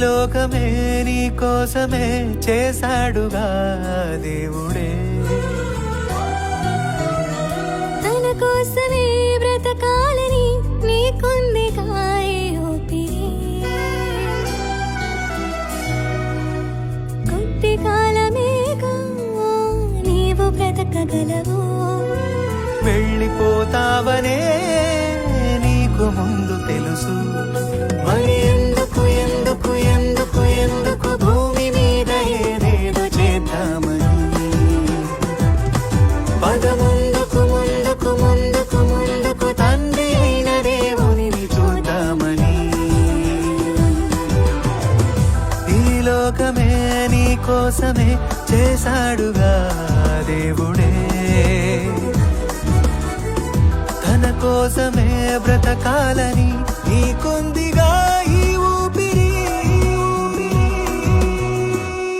లోకమే నీ కోసమే చేశాడుగా దేవుడే, తన కోసమే బ్రతకాలని నీకుంది కాయ ఊపిరి. కొద్ది కాలమేగా నీవు బ్రతకగలవు, వెళ్ళిపోతావనే నీకు ముందు తెలుసు. మరి ఎందుకు ఎందుకు ఎందుకు ఎందుకు భూమి మీద ఏదేదో చేద్దామని, పద ముందుకు ముందుకు ముందుకు ముందుకు తండ్రి అయిన దేవునిని చూద్దామని. ఈ లోకమే నీ కోసమే చేశాడుగా దేవుడే, తన కోసమే బ్రతకాలని నీకుంది